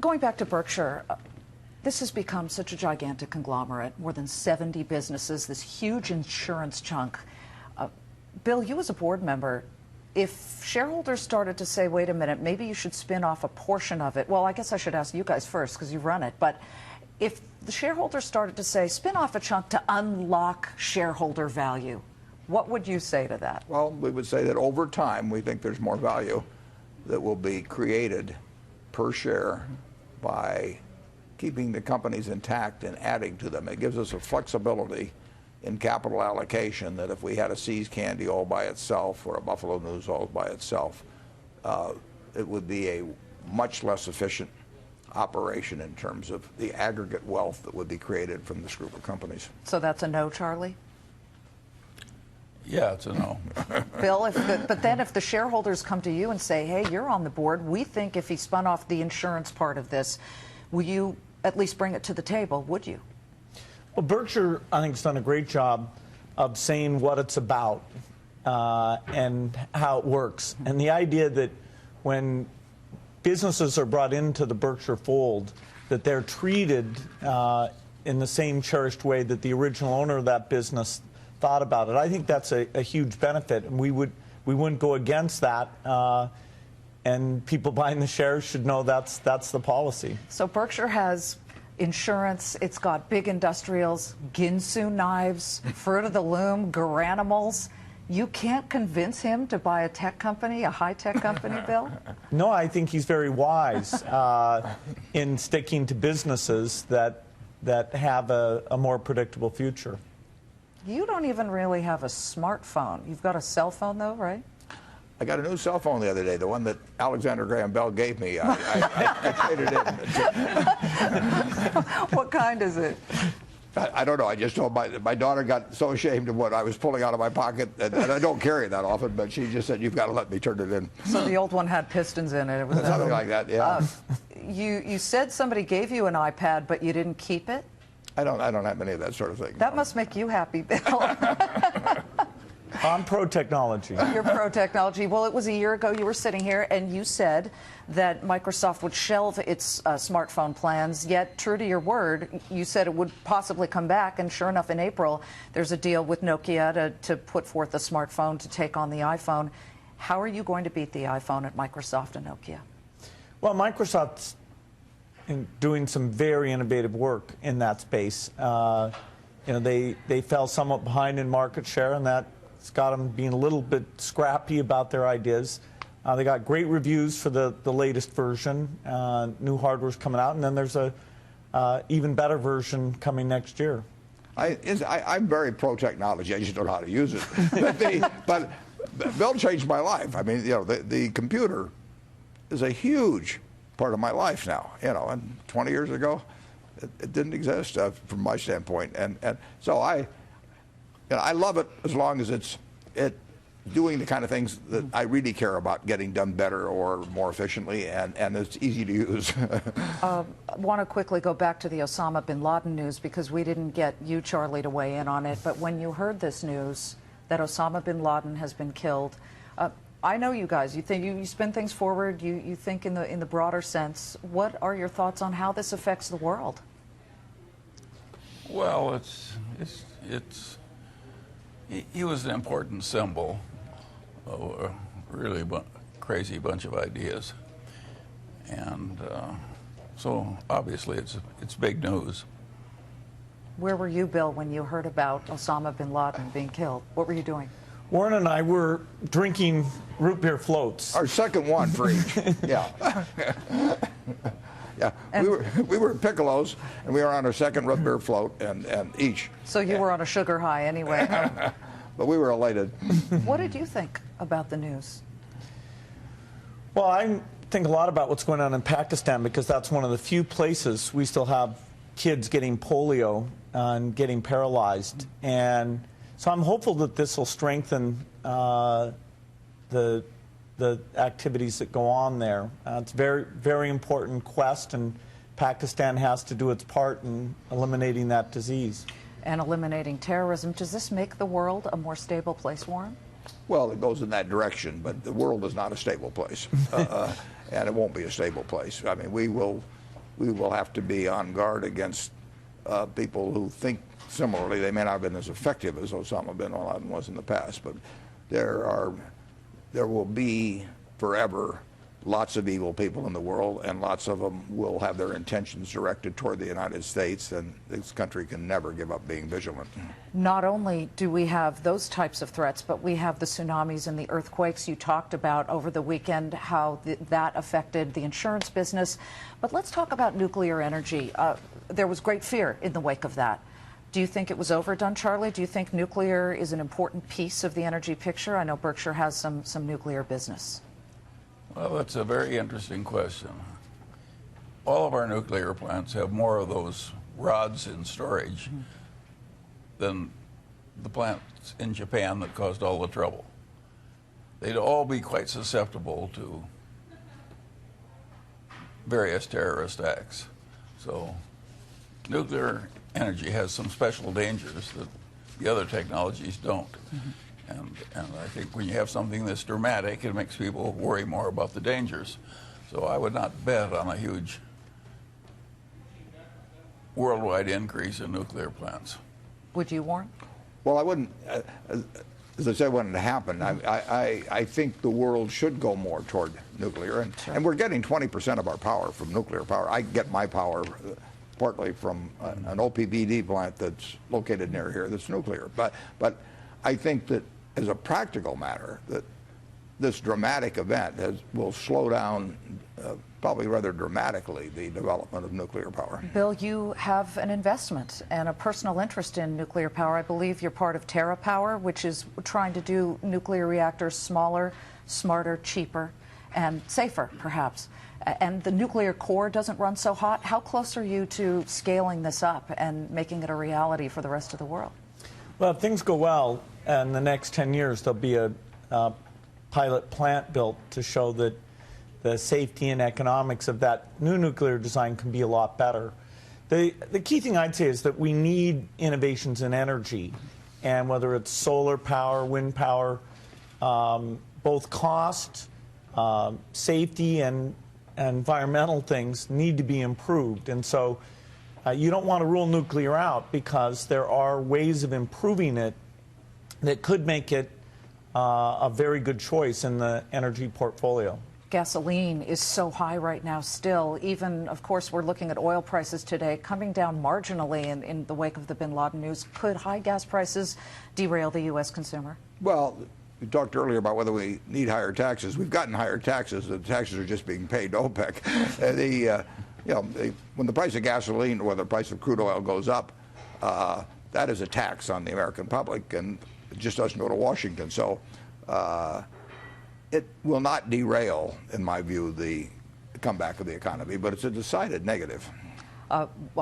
Going back to Berkshire, this has become such a gigantic conglomerate, more than 70 businesses, this huge insurance chunk. Bill, you as a board member, if shareholders started to say, wait a minute, maybe you should spin off a portion of it, well, I guess I should ask you guys first because you run it, but if the shareholders started to say, spin off a chunk to unlock shareholder value, what would you say to that? Well, we would say that over time, we think there's more value that will be created per share by keeping the companies intact and adding to them. It gives us a flexibility in capital allocation that if we had a See's Candy all by itself or a Buffalo News all by itself, it would be a much less efficient operation in terms of the aggregate wealth that would be created from this group of companies. So that's a no, Charlie? Yeah, it's a no. Bill, but then if the shareholders come to you and say, hey, you're on the board, we think if he spun off the insurance part of this, will you at least bring it to the table, would you? Well, Berkshire, I think, has done a great job of saying what it's about and how it works. And the idea that when businesses are brought into the Berkshire fold, that they're treated in the same cherished way that the original owner of that business thought about it. I think that's a huge benefit, and we wouldn't go against that. And people buying the shares should know that's the policy. So Berkshire has insurance, it's got big industrials, Ginsu knives, Fruit of the Loom, Garanimals. You can't convince him to buy a tech company, a high-tech company, Bill? No, I think he's very wise in sticking to businesses that have a more predictable future. You don't even really have a smartphone. You've got a cell phone, though, right? I got a new cell phone the other day, the one that Alexander Graham Bell gave me. I traded in. What kind is it? I don't know. I just told my daughter got so ashamed of what I was pulling out of my pocket, and I don't carry that often, but she just said, you've got to let me turn it in. So the old one had pistons in it. It was something like that, yeah. You said somebody gave you an iPad, but you didn't keep it? I don't have any of that sort of thing. That must make you happy, Bill. I'm pro-technology. You're pro-technology. Well, it was a year ago you were sitting here and you said that Microsoft would shelve its smartphone plans, yet true to your word, you said it would possibly come back, and sure enough, in April, there's a deal with Nokia to put forth a smartphone to take on the iPhone. How are you going to beat the iPhone at Microsoft and Nokia? Well, Microsoft's doing some very innovative work in that space. They fell somewhat behind in market share, and that's got them being a little bit scrappy about their ideas. They got great reviews for the latest version. New hardware's coming out, and then there's a even better version coming next year. I'm very pro-technology. I just don't know how to use it. But Bill changed my life. I mean, the computer is a huge part of my life now. And 20 years ago, it didn't exist from my standpoint. And so I love it as long as it's doing the kind of things that I really care about, getting done better or more efficiently, and it's easy to use. I want to quickly go back to the Osama bin Laden news because we didn't get you, Charlie, to weigh in on it. But when you heard this news that Osama bin Laden has been killed, I know you guys. You think you spin things forward. You think in the broader sense. What are your thoughts on how this affects the world? Well, he was an important symbol of a really crazy bunch of ideas, and so obviously it's big news. Where were you, Bill, when you heard about Osama bin Laden being killed? What were you doing? Warren and I were drinking root beer floats. Our second one for each. Yeah. Yeah, we were at Piccolo's, and we were on our second root beer float, and each. So you were on a sugar high anyway. But we were elated. What did you think about the news? Well, I think a lot about what's going on in Pakistan because that's one of the few places we still have kids getting polio and getting paralyzed. And so I'm hopeful that this will strengthen the activities that go on there. It's a very, very important quest, and Pakistan has to do its part in eliminating that disease. And eliminating terrorism. Does this make the world a more stable place, Warren? Well, it goes in that direction, but the world is not a stable place, and it won't be a stable place. I mean, we will we will have to be on guard against people who think similarly. They may not have been as effective as Osama bin Laden was in the past, but there will be forever lots of evil people in the world, and lots of them will have their intentions directed toward the United States, and this country can never give up being vigilant. Not only do we have those types of threats, but we have the tsunamis and the earthquakes. You talked about over the weekend how that affected the insurance business. But let's talk about nuclear energy. There was great fear in the wake of that. Do you think it was overdone, Charlie? Do you think nuclear is an important piece of the energy picture? I know Berkshire has some nuclear business. Well, that's a very interesting question. All of our nuclear plants have more of those rods in storage than the plants in Japan that caused all the trouble. They'd all be quite susceptible to various terrorist acts. So nuclear energy has some special dangers that the other technologies don't. And I think when you have something this dramatic, it makes people worry more about the dangers. So I would not bet on a huge worldwide increase in nuclear plants. Would you, Warren? Well, I wouldn't, as I said, when it happened, I think the world should go more toward nuclear. And we're getting 20% of our power from nuclear power. I get my power partly from an OPPD plant that's located near here that's nuclear. But I think that as a practical matter, that this dramatic event will slow down probably rather dramatically the development of nuclear power. Bill, you have an investment and a personal interest in nuclear power. I believe you're part of TerraPower, which is trying to do nuclear reactors smaller, smarter, cheaper, and safer, perhaps. And the nuclear core doesn't run so hot. How close are you to scaling this up and making it a reality for the rest of the world? Well, if things go well, in the next 10 years, there'll be a pilot plant built to show that the safety and economics of that new nuclear design can be a lot better. The key thing I'd say is that we need innovations in energy, and whether it's solar power, wind power, both cost, safety, and environmental things need to be improved. And so you don't want to rule nuclear out, because there are ways of improving it that could make it a very good choice in the energy portfolio. Gasoline is so high right now still. Even, of course, we're looking at oil prices today coming down marginally in the wake of the bin Laden news. Could high gas prices derail the U.S. consumer? Well, we talked earlier about whether we need higher taxes. We've gotten higher taxes. The taxes are just being paid to OPEC. When the price of gasoline or the price of crude oil goes up, that is a tax on the American public, and it just doesn't go to Washington. So it will not derail, in my view, the comeback of the economy, but it's a decided negative.